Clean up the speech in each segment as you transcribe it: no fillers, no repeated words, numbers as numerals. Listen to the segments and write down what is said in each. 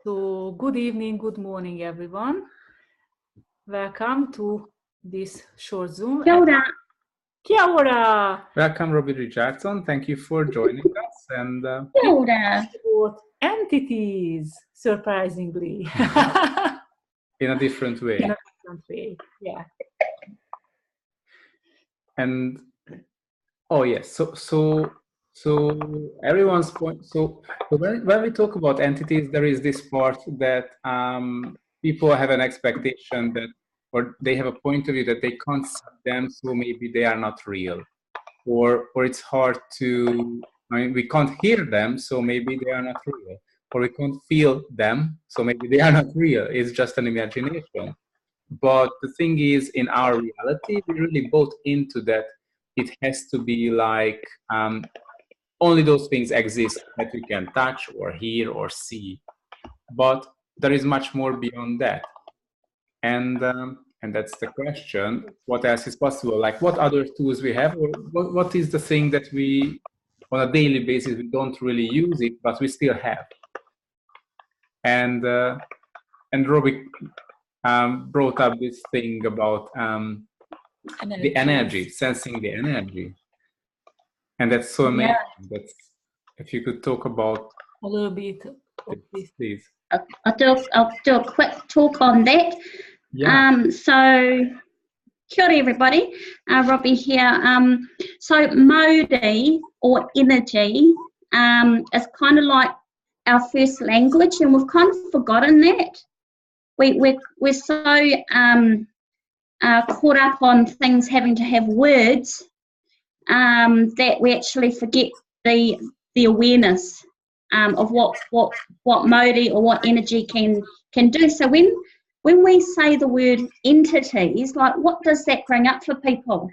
So, good evening, good morning, everyone. Welcome to this short Zoom. Kia ora. Kia ora. Welcome, Robbie Richardson. Thank you for joining us. And Kia ora. About entities, surprisingly. In a different way. In a different way, yeah. And oh yes, so everyone's point. So when we talk about entities, there is this part that people have an expectation that, or they have a point of view that they can't see them, so maybe they are not real, or it's hard to. I mean, we can't hear them, so maybe they are not real, or we can't feel them, so maybe they are not real. It's just an imagination. But the thing is, in our reality, we really bought into that. It has to be like only those things exist that we can touch or hear or see. But there is much more beyond that. And that's the question. What else is possible? Like, what other tools we have? Or what is the thing that we, on a daily basis, we don't really use it, but we still have? And Robbie brought up this thing about the energy, sensing the energy. And that's so amazing. Yeah. That's, if you could talk about a little bit of this, please. I'll do a quick talk on that. Yeah. So, kia ora everybody, Robbie here. So Māori or energy is kind of like our first language, and we've kind of forgotten that. We're so caught up on things having to have words that we actually forget the awareness of what Māori or what energy can do. So when we say the word entities, like what does that bring up for people?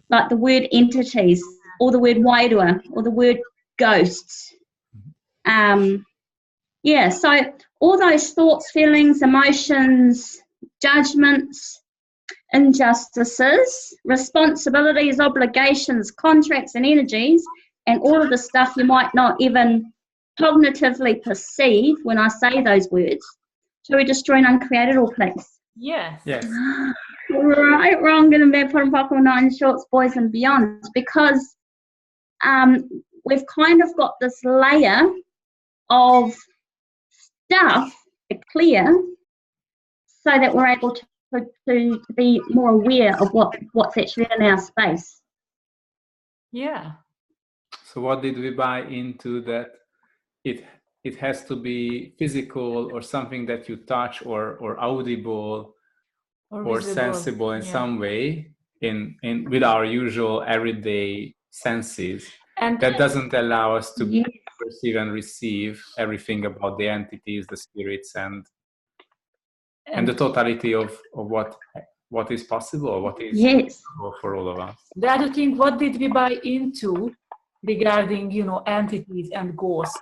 Like the word entities, or the word wairua, or the word ghosts. Yeah, so all those thoughts, feelings, emotions, judgments, injustices, responsibilities, obligations, contracts and energies, and all of the stuff you might not even cognitively perceive when I say those words. Shall we destroy and uncreate it all, please? Yes. Yes. Right, wrong, good and bad, bottom, buckle, nine shorts, boys and beyond, because we've kind of got this layer of stuff to clear so that we're able to be more aware of what's actually in our space. Yeah. So what did we buy into that it has to be physical or something that you touch or audible or sensible in some way in with our usual everyday senses, and that doesn't allow us to perceive and receive everything about the entities, the spirits, and the totality of what is possible, or what is possible for all of us. The other thing, what did we buy into regarding, entities and ghosts?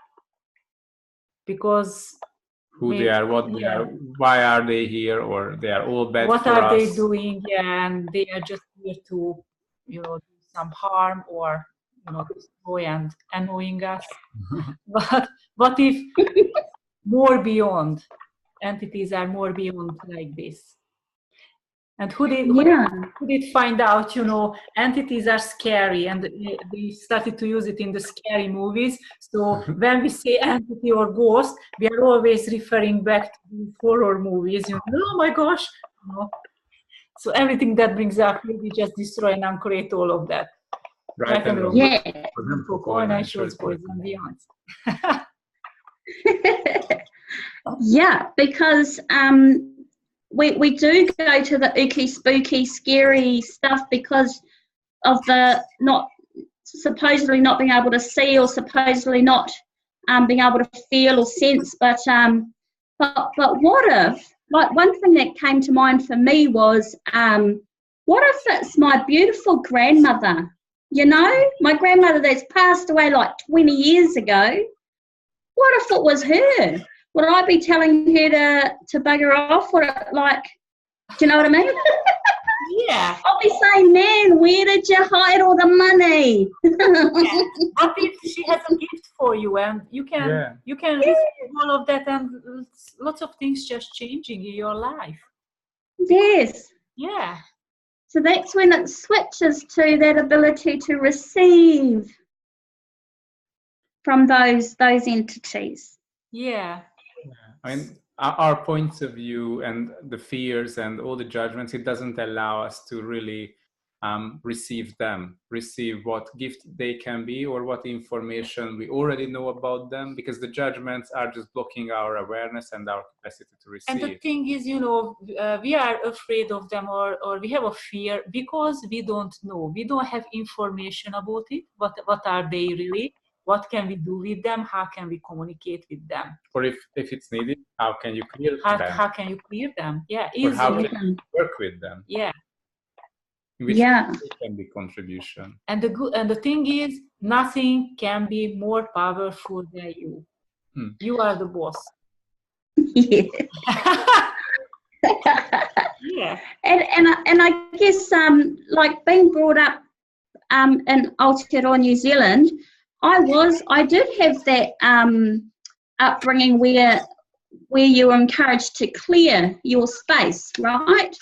Because they are, what they are, why are they here, or they are all bad what for are us. They doing? Yeah, and they are just here to, do some harm or, destroy and annoying us. But what if more beyond? Entities are more beyond like this. And who did find out, entities are scary, and they started to use it in the scary movies. So when we say entity or ghost, we are always referring back to the horror movies. Oh my gosh. So everything that brings up, we just destroy and uncreate all of that. Right. Boys and beyond. Yeah, because we do go to the ooky, spooky, scary stuff because of the supposedly not being able to see, or supposedly not being able to feel or sense. But what if, like, one thing that came to mind for me was, what if it's my beautiful grandmother? My grandmother that's passed away like 20 years ago. What if it was her? Would I be telling her to bugger off? Do you know what I mean? Yeah. I'll be saying, man, where did you hide all the money? Yeah. What if she has a gift for you and you can receive all of that and lots of things just changing in your life? Yes. Yeah. So that's when it switches to that ability to receive from those entities. Yeah. I mean, our points of view and the fears and all the judgments, it doesn't allow us to really receive what gift they can be or what information we already know about them, because the judgments are just blocking our awareness and our capacity to receive. And the thing is, we are afraid of them or we have a fear because we don't know. We don't have information about it. What are they really? What can we do with them? How can we communicate with them? Or if it's needed, how can you clear them? How can you clear them? Yeah, or how easily. can you work with them? Yeah. Which can be contribution. And the thing is, nothing can be more powerful than you. You are the boss. Yeah. Yeah. And I guess like being brought up in Aotearoa, New Zealand, I did have that upbringing where you were encouraged to clear your space, right?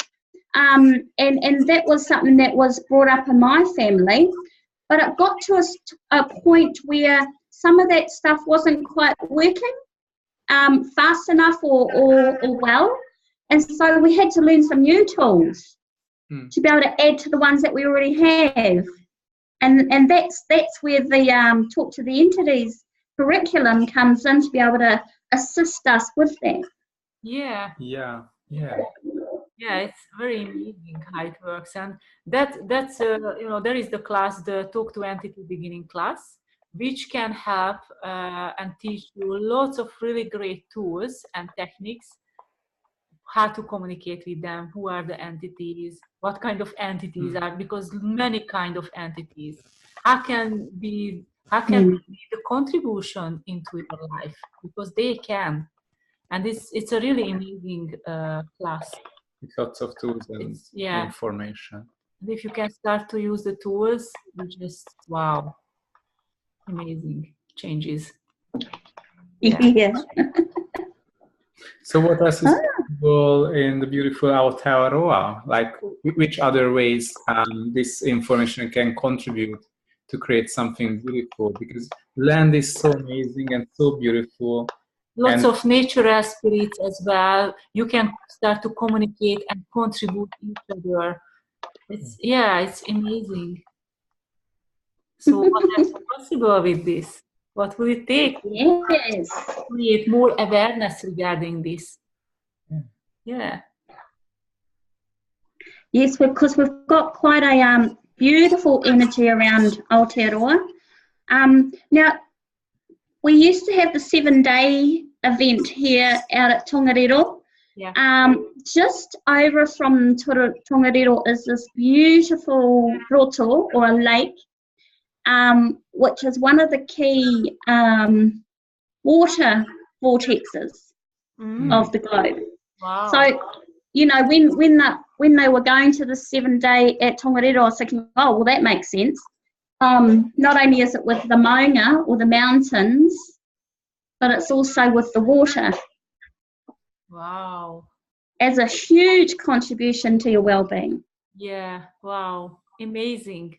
And that was something that was brought up in my family, but it got to a point where some of that stuff wasn't quite working fast enough or well, and so we had to learn some new tools to be able to add to the ones that we already have. And that's where the Talk to the Entities curriculum comes in, to be able to assist us with that. Yeah. Yeah. Yeah, it's very amazing how it works, and that's there is the class, the Talk to Entity beginning class, which can help and teach you lots of really great tools and techniques, how to communicate with them, who are the entities, what kind of entities are, because many kind of entities. How can be the contribution into your life, because they can, and it's a really amazing class. With lots of tools and information. And if you can start to use the tools, you just wow, amazing changes. Yeah. So what else is possible in the beautiful Aotearoa? Like, which other ways this information can contribute to create something beautiful? Because land is so amazing and so beautiful. Lots of natural spirits as well. You can start to communicate and contribute each other. It's amazing. So what is possible with this? What will it take Yes. to create more awareness regarding this? Yeah. Yes, because we've got quite a beautiful energy around Aotearoa. Now, we used to have the 7-day event here out at Tongariro. Yeah. Just over from Tongariro is this beautiful roto, or a lake, which is one of the key water vortexes of the globe. Wow. So, when they were going to the 7-day at Tongariro, I was thinking, oh, well, that makes sense. Not only is it with the maunga or the mountains, but it's also with the water. Wow. As a huge contribution to your well-being. Yeah. Wow. Amazing.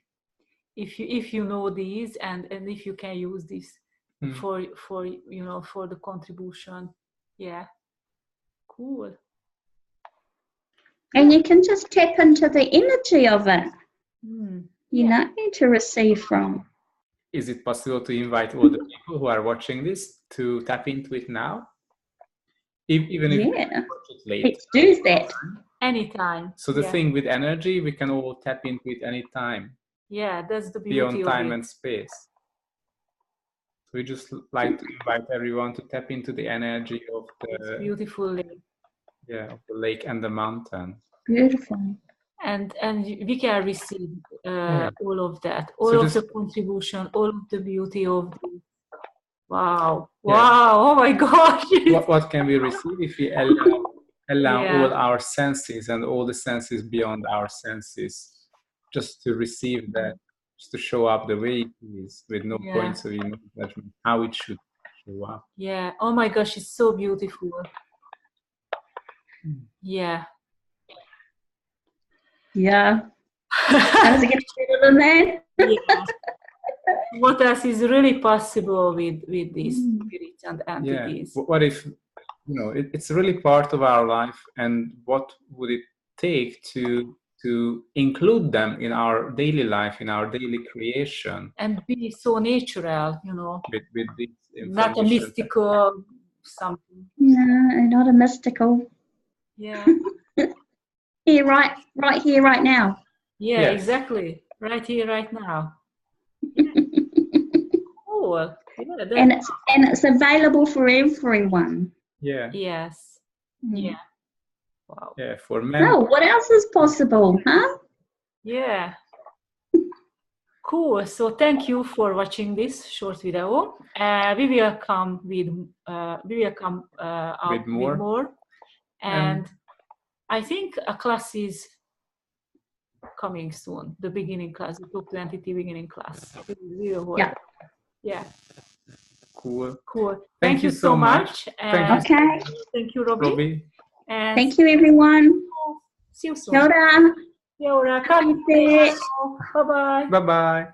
If you know these and if you can use this for the contribution. Yeah. Cool. And you can just tap into the energy of it. To receive from. Is it possible to invite all the people who are watching this to tap into it now? Even if you watch it later. Let's do that. Anytime. So the thing with energy, we can all tap into it anytime. Yeah, that's the beauty of it. Beyond time and space. So we just like to invite everyone to tap into the energy of the beautiful lake. Yeah, of the lake and the mountain. Beautiful. And we can receive all of that, all of the contribution, all of the beauty of this. Wow. Wow. Oh my gosh. What can we receive if we allow allow Yeah. all our senses and all the senses beyond our senses just to receive that, just to show up the way it is, with no Yeah. points of view, no judgment, how it should show up. Yeah. Oh my gosh, it's so beautiful. Yeah. Yeah. How does it get better than that? Yeah. What else is really possible with these spirits and entities? Yeah. What if, it's really part of our life, and what would it take to include them in our daily life, in our daily creation? And be so natural, With this not a information. mystical something. No, not a mystical. Yeah. Here, right here, right now. Yeah, Yes. exactly. Right here, right now. Cool. Yeah, And it's available for everyone. Yeah. yes. Yeah. Wow. Yeah, for men. Oh, what else is possible, huh? Yeah. Cool. So thank you for watching this short video. We will come out With more. with more. And I think a class is coming soon. The beginning class, the Talk to Entity beginning class. We will hold. Yeah. Yeah. Cool. Cool. Thank you so much. And Okay. thank you, Robbie. Robbie. And Thank you, everyone. see you soon. Kia ora. Kia ora. Bye. Bye-bye. Bye-bye.